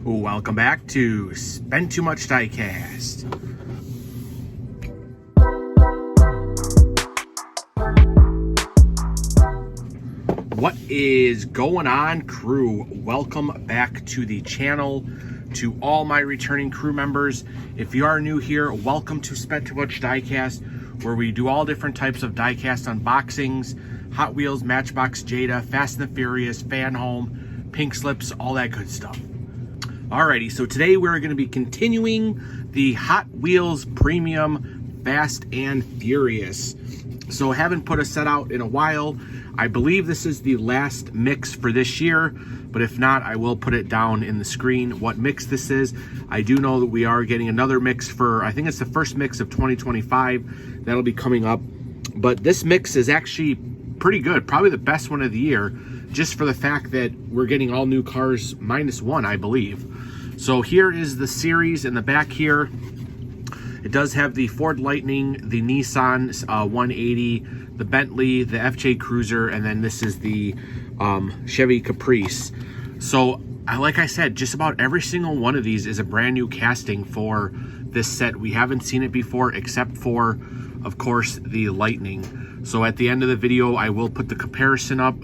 Welcome back to Spend Too Much Diecast. What is going on, crew? Welcome back to the channel. To all my returning crew members, if you are new here, welcome to Spend Too Much Diecast, where we do all different types of diecast unboxings, Hot Wheels, Matchbox, Jada, Fast and the Furious, Fan Home, Pink Slips, all that good stuff. Alrighty, so today we're going to be continuing the Hot Wheels Premium Fast and Furious. So haven't put a set out in a while. I believe this is the last mix for this year, but if not, I will put it down in the screen what mix this is. I do know that we are getting another mix for, I think it's the first mix of 2025. That'll be coming up. But this mix is actually pretty good, probably the best one of the year, just for the fact that we're getting all new cars minus one, I believe. So here is the series in the back here. It does have the Ford Lightning, the Nissan 180, the Bentley, the FJ Cruiser, and then this is the Chevy Caprice. So like I said, just about every single one of these is a brand new casting for this set. We haven't seen it before, except for, of course, the Lightning. So at the end of the video, I will put the comparison up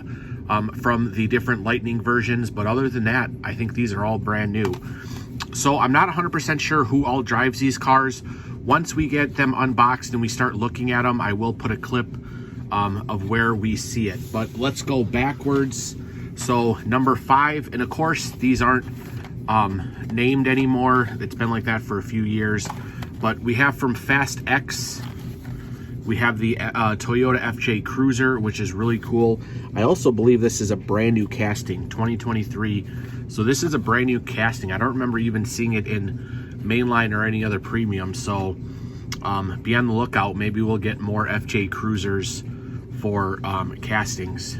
from the different Lightning versions, but other than that, I think these are all brand new. So I'm not 100% sure who all drives these cars. Once we get them unboxed and we start looking at them, I will put a clip of where we see it. But let's go backwards. So number 5, and of course these aren't named anymore. It's been like that for a few years. But we have from Fast X, we have the Toyota FJ Cruiser, which is really cool. I also believe this is a brand new casting, 2023. So this is a brand new casting. I don't remember even seeing it in mainline or any other premium. So be on the lookout. Maybe we'll get more FJ Cruisers for castings.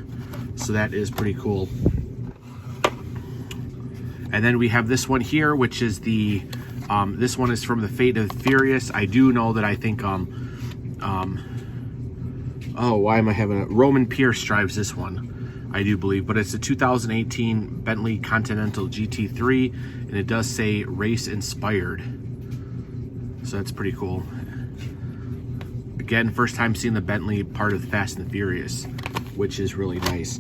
So that is pretty cool. And then we have this one here, which is the, this one is from the Fate of the Furious. I do know that I think, oh, why am I having a, Roman Pierce drives this one, I do believe, but it's a 2018 Bentley Continental GT3, and it does say race inspired. So that's pretty cool. Again, first time seeing the Bentley part of Fast and the Furious, which is really nice.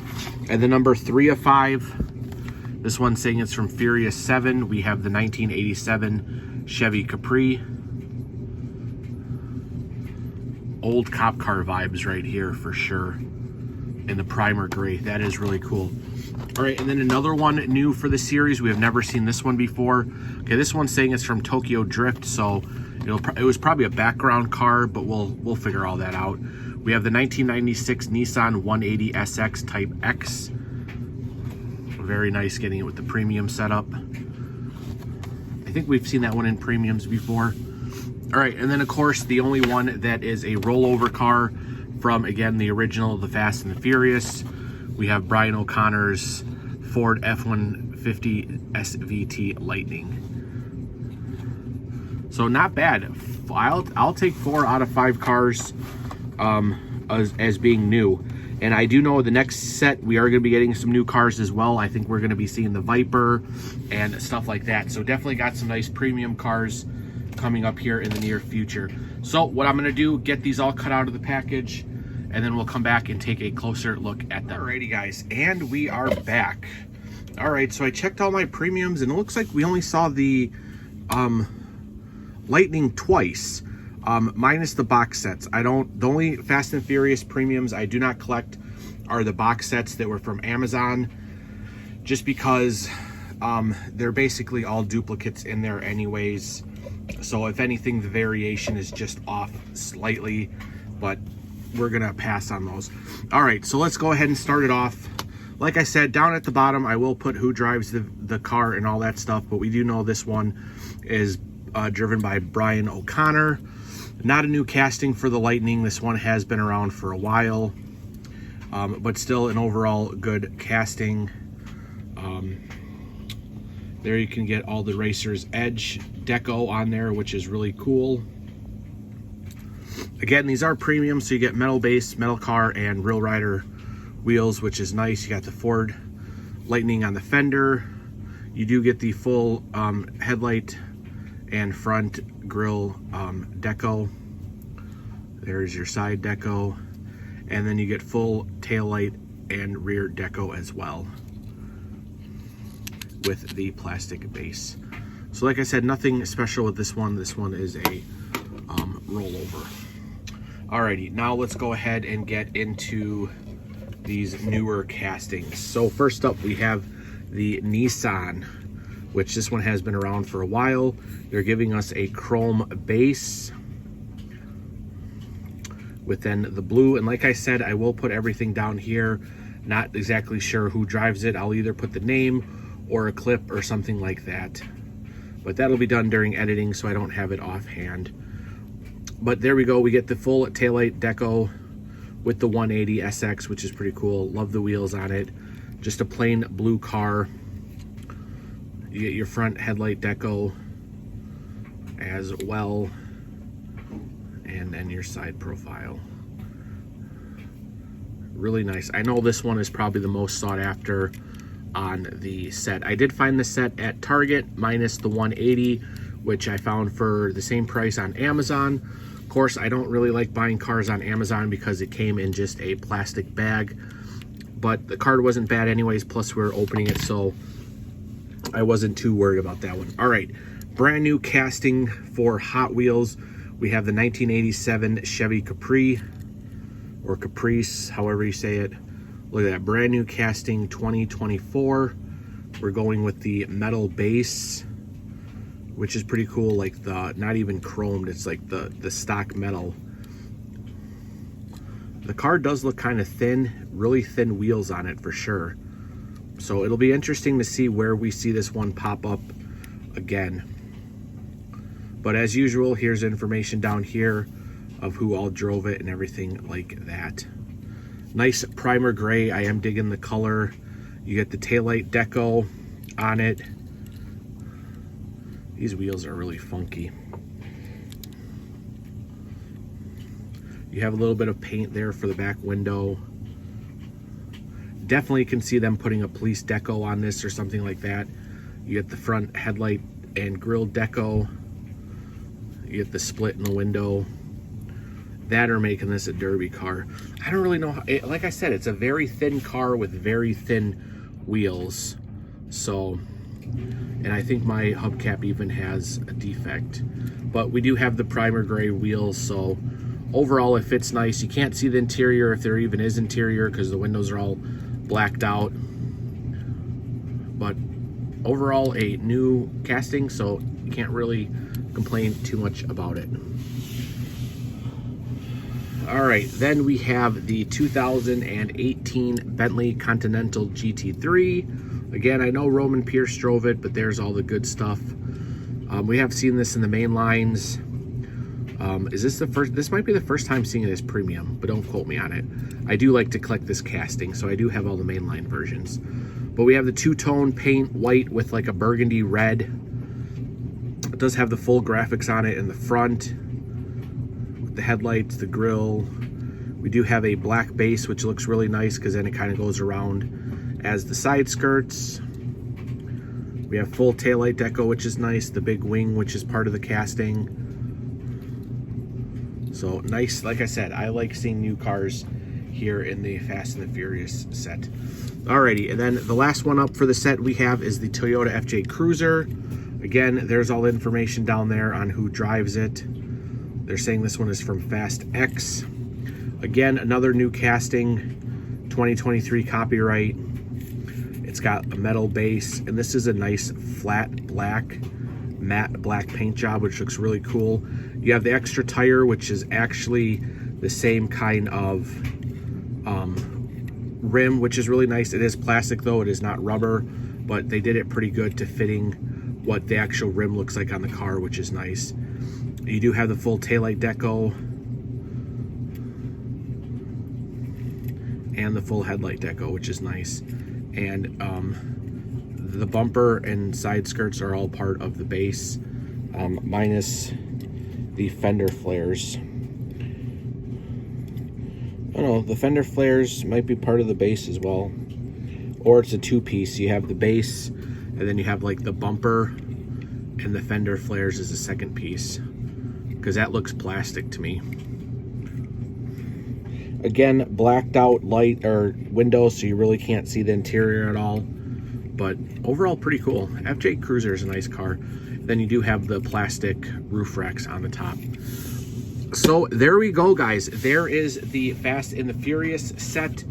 And the number 3 of 5, this one's saying it's from Furious 7. We have the 1987 Chevy Caprice. Old cop car vibes right here for sure. In the primer gray, that is really cool. All right, and then another one new for the series. We have never seen this one before. Okay, this one's saying it's from Tokyo Drift, so it was probably a background car, but we'll figure all that out. We have the 1996 Nissan 180 SX Type X. Very nice, getting it with the premium setup. I think we've seen that one in premiums before. All right, and then of course the only one that is a rollover car from, again, the original, the Fast and the Furious. We have Brian O'Connor's Ford F-150 SVT Lightning. So not bad. I'll take 4 out of 5 cars as being new. And I do know the next set we are going to be getting some new cars as well. I think we're going to be seeing the Viper and stuff like that. So definitely got some nice premium cars coming up here in the near future. So what I'm going to do, get these all cut out of the package, and then we'll come back and take a closer look at them. Alrighty guys, and we are back. All right, so I checked all my premiums, and it looks like we only saw the Lightning twice, minus the box sets. The only Fast and Furious premiums I do not collect are the box sets that were from Amazon, just because they're basically all duplicates in there anyways. So if anything, the variation is just off slightly, but we're gonna pass on those. All right, so let's go ahead and start it off. Like I said, down at the bottom, I will put who drives the car and all that stuff, but we do know this one is driven by Brian O'Connor. Not a new casting for the Lightning. This one has been around for a while, but still an overall good casting. There you can get all the Racer's Edge deco on there, which is really cool. Again, these are premium, so you get metal base, metal car, and Real Rider wheels, which is nice. You got the Ford Lightning on the fender. You do get the full headlight and front grille deco. There's your side deco, and then you get full taillight and rear deco as well with the plastic base. So like I said, nothing special with this one. This one is a rollover. Alrighty, now let's go ahead and get into these newer castings. So first up, we have the Nissan, which this one has been around for a while. They're giving us a chrome base with then the blue. And like I said, I will put everything down here. Not exactly sure who drives it. I'll either put the name or a clip or something like that. But that'll be done during editing, so I don't have it offhand. But there we go. We get the full taillight deco with the 180 SX, which is pretty cool. Love the wheels on it. Just a plain blue car. You get your front headlight deco as well, and then your side profile. Really nice. I know this one is probably the most sought after on the set. I did find the set at Target minus the 180, which I found for the same price on Amazon. Of course, I don't really like buying cars on Amazon because it came in just a plastic bag, but the card wasn't bad anyways, plus we were opening it, so I wasn't too worried about that one. All right, brand new casting for Hot Wheels. We have the 1987 Chevy Caprice, or Caprice, however you say it. Look at that, brand new casting 2024. We're going with the metal base, which is pretty cool, like the, not even chromed, it's like the stock metal. The car does look kind of thin, really thin wheels on it for sure. So it'll be interesting to see where we see this one pop up again. But as usual, here's information down here of who all drove it and everything like that. Nice primer gray. I am digging the color. You get the taillight deco on it. These wheels are really funky. You have a little bit of paint there for the back window. Definitely can see them putting a police deco on this or something like that. You get the front headlight and grille deco. You get the split in the window. That are making this a derby car. I don't really know how, like I said, it's a very thin car with very thin wheels. So, and I think my hubcap even has a defect. But we do have the primer gray wheels, so overall it fits nice. You can't see the interior, if there even is interior, because the windows are all blacked out. But overall a new casting, so you can't really complain too much about it. All right, then we have the 2018 Bentley Continental GT3. Again, I know Roman Pierce drove it, but there's all the good stuff. We have seen this in the main lines. Is this the first? This might be the first time seeing it as premium, but don't quote me on it. I do like to collect this casting, so I do have all the mainline versions. But we have the two-tone paint, white with like a burgundy red. It does have the full graphics on it in the front, with the headlights, the grille. We do have a black base, which looks really nice because then it kind of goes around as the side skirts. We have full taillight deco, which is nice. The big wing, which is part of the casting. So nice. Like I said, I like seeing new cars here in the Fast and the Furious set. Alrighty, and then the last one up for the set we have is the Toyota FJ Cruiser. Again, there's all the information down there on who drives it. They're saying this one is from Fast X. Again, another new casting, 2023 copyright. It's got a metal base, and this is a nice flat black, matte black paint job, which looks really cool. You have the extra tire, which is actually the same kind of rim, which is really nice. It is plastic though, it is not rubber, but they did it pretty good to fitting what the actual rim looks like on the car, which is nice. You do have the full taillight deco and the full headlight deco, which is nice. And the bumper and side skirts are all part of the base, minus the fender flares. I don't know, the fender flares might be part of the base as well, or it's a two-piece. You have the base And then you have like the bumper and the fender flares as a second piece, because that looks plastic to me. Again, blacked out light or windows, so you really can't see the interior at all. But overall, pretty cool. FJ Cruiser is a nice car. Then you do have the plastic roof racks on the top. So there we go, guys. There is the Fast and the Furious set.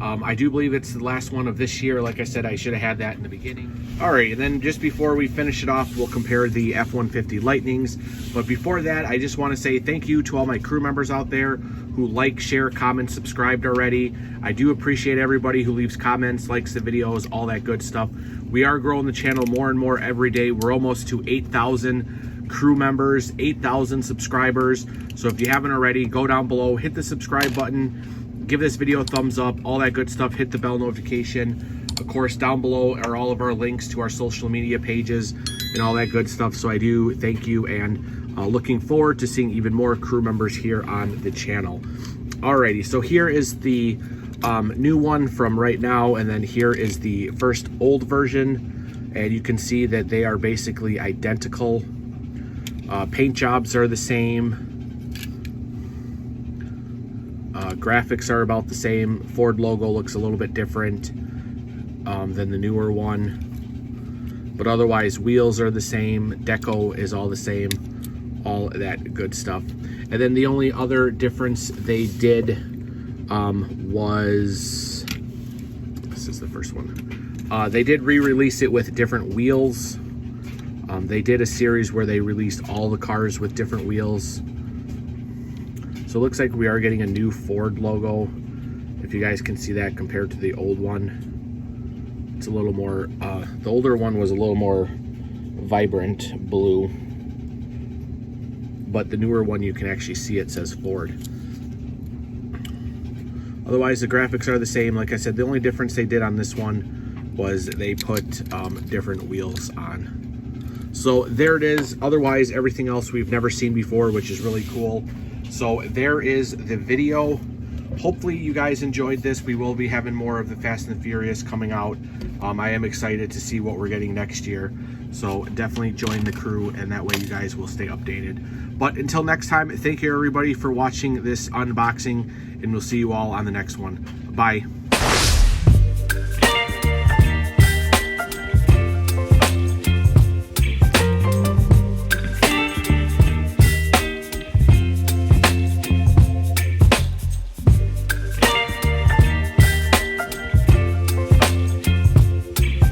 I do believe it's the last one of this year. Like I said, I should have had that in the beginning. All right, and then just before we finish it off, we'll compare the F-150 Lightnings. But before that, I just want to say thank you to all my crew members out there who like, share, comment, subscribed already. I do appreciate everybody who leaves comments, likes the videos, all that good stuff. We are growing the channel more and more every day. We're almost to 8,000 crew members, 8,000 subscribers. So if you haven't already, go down below, hit the subscribe button, give this video a thumbs up, all that good stuff, hit the bell notification. Of course, down below are all of our links to our social media pages and all that good stuff. So I do thank you, and looking forward to seeing even more crew members here on the channel. Alrighty, so here is the new one from right now, and then here is the first old version, and you can see that they are basically identical. Paint jobs are the same. Graphics are about the same. Ford logo looks a little bit different than the newer one, but otherwise wheels are the same. Deco is all the same, all that good stuff. And then the only other difference they did was, this is the first one, they did re-release it with different wheels. They did a series where they released all the cars with different wheels. So it looks like we are getting a new Ford logo, if you guys can see that, compared to the old one. It's a little more, the older one was a little more vibrant blue, but the newer one, you can actually see it says Ford. Otherwise, the graphics are the same. Like I said, the only difference they did on this one was they put different wheels on. So there it is. Otherwise, everything else we've never seen before, which is really cool. So there is the video. Hopefully you guys enjoyed this. We will be having more of the Fast and the Furious coming out. I am excited to see what we're getting next year. So definitely join the crew, and that way you guys will stay updated. But until next time, thank you everybody for watching this unboxing, and we'll see you all on the next one. Bye.